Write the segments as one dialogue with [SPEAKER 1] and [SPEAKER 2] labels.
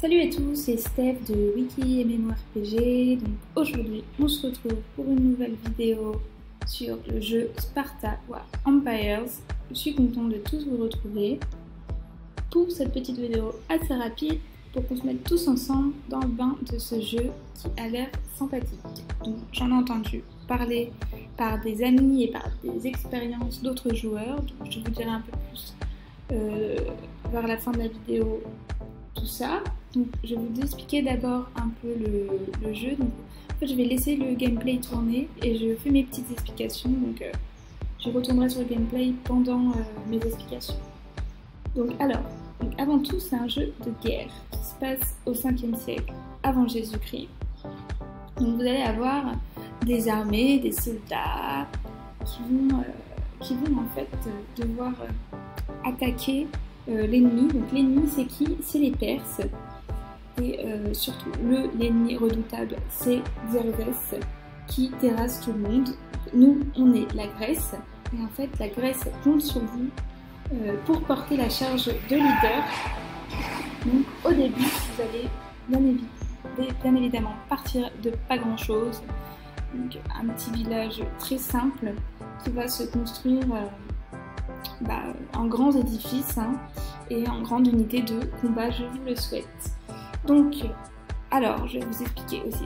[SPEAKER 1] Salut à tous, c'est Steph de Wiki MMORPG. Donc aujourd'hui, on se retrouve pour une nouvelle vidéo sur le jeu Sparta War Empires. Je suis contente de tous vous retrouver pour cette petite vidéo assez rapide pour qu'on se mette tous ensemble dans le bain de ce jeu qui a l'air sympathique. Donc j'en ai entendu parler par des amis et par des expériences d'autres joueurs. Donc je vous dirai un peu plus vers la fin de la vidéo tout ça. Donc je vais vous expliquer d'abord un peu le jeu. Donc en fait je vais laisser le gameplay tourner et je fais mes petites explications. Donc je retournerai sur le gameplay pendant mes explications. Donc avant tout, c'est un jeu de guerre qui se passe au 5e siècle avant Jésus-Christ. Donc vous allez avoir des armées, des soldats qui vont en fait devoir attaquer l'ennemi. Donc l'ennemi c'est qui? C'est les Perses. Et surtout l'ennemi redoutable c'est Xerxès qui terrasse tout le monde. Nous on est la Grèce et en fait la Grèce compte sur vous pour porter la charge de leader. Donc au début vous allez bien évidemment partir de pas grand chose. Donc un petit village très simple qui va se construire en grands édifices et en grande unité de combat, je vous le souhaite. Donc, alors, je vais vous expliquer aussi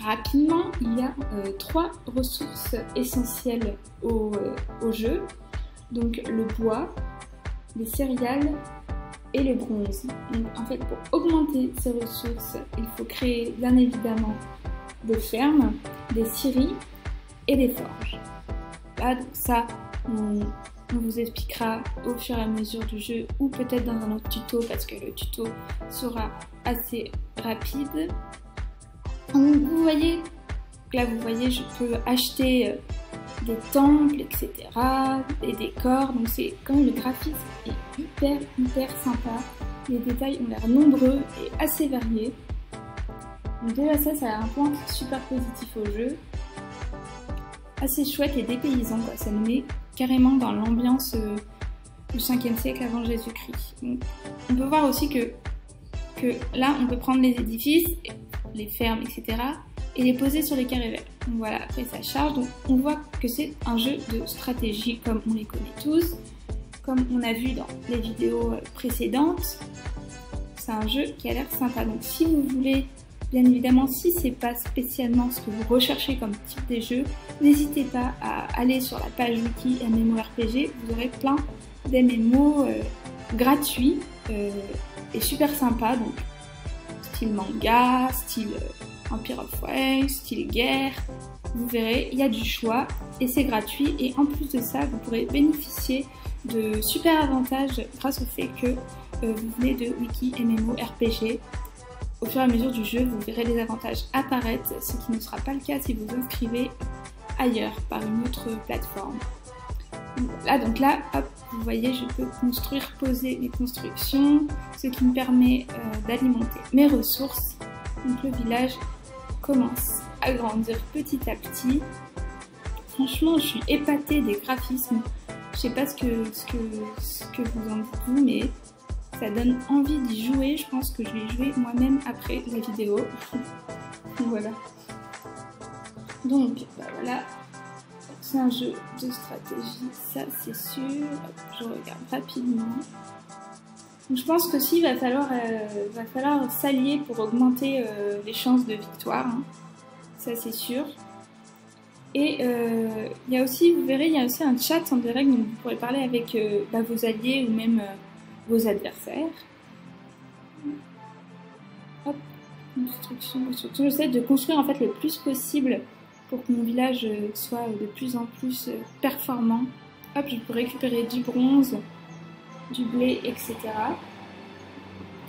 [SPEAKER 1] rapidement, il y a 3 ressources essentielles au jeu. Donc le bois, les céréales et le bronze. Donc en fait, pour augmenter ces ressources, il faut créer bien évidemment des fermes, des scieries et des forges. Là, donc ça, on vous expliquera au fur et à mesure du jeu ou peut-être dans un autre tuto parce que le tuto sera assez rapide. Donc vous voyez, là vous voyez, je peux acheter des temples, etc., des décors, donc c'est quand même, le graphisme est hyper sympa, les détails ont l'air nombreux et assez variés. Donc déjà ça a un point super positif au jeu, assez chouette et dépaysant quoi, ça nous met carrément dans l'ambiance du 5e siècle avant Jésus-Christ. On peut voir aussi que là on peut prendre les édifices, les fermes, etc., et les poser sur les carrés verts. Donc voilà, après ça charge, donc on voit que c'est un jeu de stratégie comme on les connaît tous, comme on a vu dans les vidéos précédentes. C'est un jeu qui a l'air sympa, donc si vous voulez, bien évidemment, si c'est pas spécialement ce que vous recherchez comme type de jeu, n'hésitez pas à aller sur la page wiki MMORPG, vous aurez plein d'MMO gratuits et super sympas, donc style manga, style Empire of Wales, style guerre, vous verrez, il y a du choix et c'est gratuit, et en plus de ça, vous pourrez bénéficier de super avantages grâce au fait que vous venez de Wiki MMORPG. Au fur et à mesure du jeu, vous verrez les avantages apparaître, ce qui ne sera pas le cas si vous inscrivez ailleurs, par une autre plateforme. Donc là, hop, vous voyez, je peux construire, poser mes constructions, ce qui me permet d'alimenter mes ressources. Donc le village commence à grandir petit à petit. Franchement, je suis épatée des graphismes. Je sais pas ce que vous en dites vous, mais ça donne envie d'y jouer. Je pense que je vais y jouer moi-même après la vidéo. Voilà. Donc, voilà. C'est un jeu de stratégie, ça c'est sûr. Je regarde rapidement. Donc, je pense que si, va falloir s'allier pour augmenter les chances de victoire. Ça c'est sûr. Et il y a aussi, vous verrez, il y a aussi un chat en direct, donc vous pourrez parler avec vos alliés ou même vos adversaires. Hop, construction. J'essaie de construire en fait le plus possible pour que mon village soit de plus en plus performant. Hop, je peux récupérer du bronze, du blé, etc.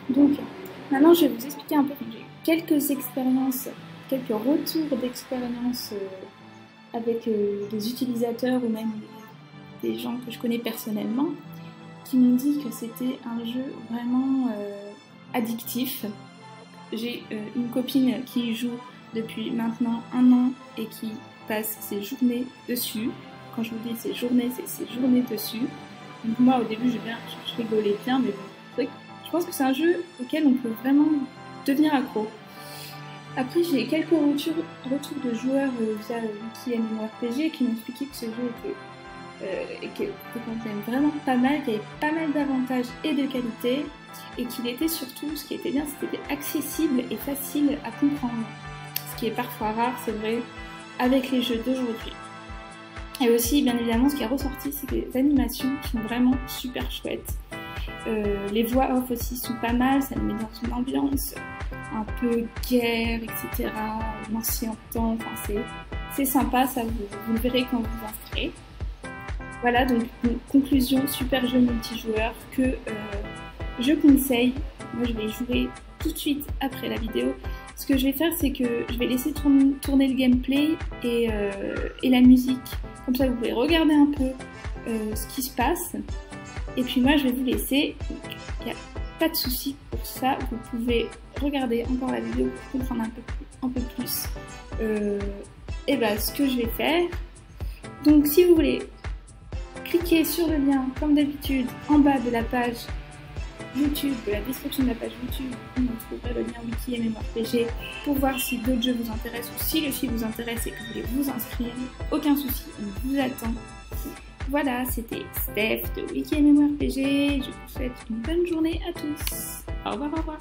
[SPEAKER 1] Donc maintenant je vais vous expliquer un peu. J'ai quelques expériences, quelques retours d'expérience avec des utilisateurs ou même des gens que je connais personnellement, qui m'ont dit que c'était un jeu vraiment addictif. J'ai une copine qui joue depuis maintenant 1 an et qui passe ses journées dessus. Quand je vous dis ses journées, c'est ses journées dessus. Donc moi au début je rigolais bien, mais bon, je pense que c'est un jeu auquel on peut vraiment
[SPEAKER 2] devenir accro. Après, j'ai quelques retours de joueurs via Wiki MMORPG qui m'ont expliqué que ce jeu était vraiment pas mal, qu'il y avait pas mal d'avantages et de qualité, et qu'il était surtout, ce qui était bien, c'était accessible et facile à comprendre. Ce qui est parfois rare, c'est vrai, avec les jeux d'aujourd'hui. Et aussi, bien évidemment, ce qui est ressorti, c'est que les animations sont vraiment super chouettes. Les voix off aussi sont pas mal, ça nous met dans une ambiance un peu guerre, etc. L'ancien temps, enfin c'est sympa, ça vous le verrez quand vous inscrivez. Voilà, donc une conclusion, super jeu multijoueur que je conseille. Moi je vais jouer tout de suite après la vidéo. Ce que je vais faire, c'est que je vais laisser tourner le gameplay et la musique. Comme ça vous pouvez regarder un peu ce qui se passe. Et puis moi je vais vous laisser, il n'y a pas de souci pour ça, vous pouvez regarder encore la vidéo pour comprendre un peu plus et ben, ce que je vais faire. Donc si vous voulez, cliquez sur le lien comme d'habitude en bas de la page YouTube, de la description de la page YouTube, où vous trouverez le lien Wiki MMORPG pour voir si d'autres jeux vous intéressent ou si le film vous intéresse et que vous voulez vous inscrire. Aucun souci, on vous attend. Voilà, c'était Steph de Wiki MMORPG. Je vous souhaite une bonne journée à tous. Au revoir, au revoir.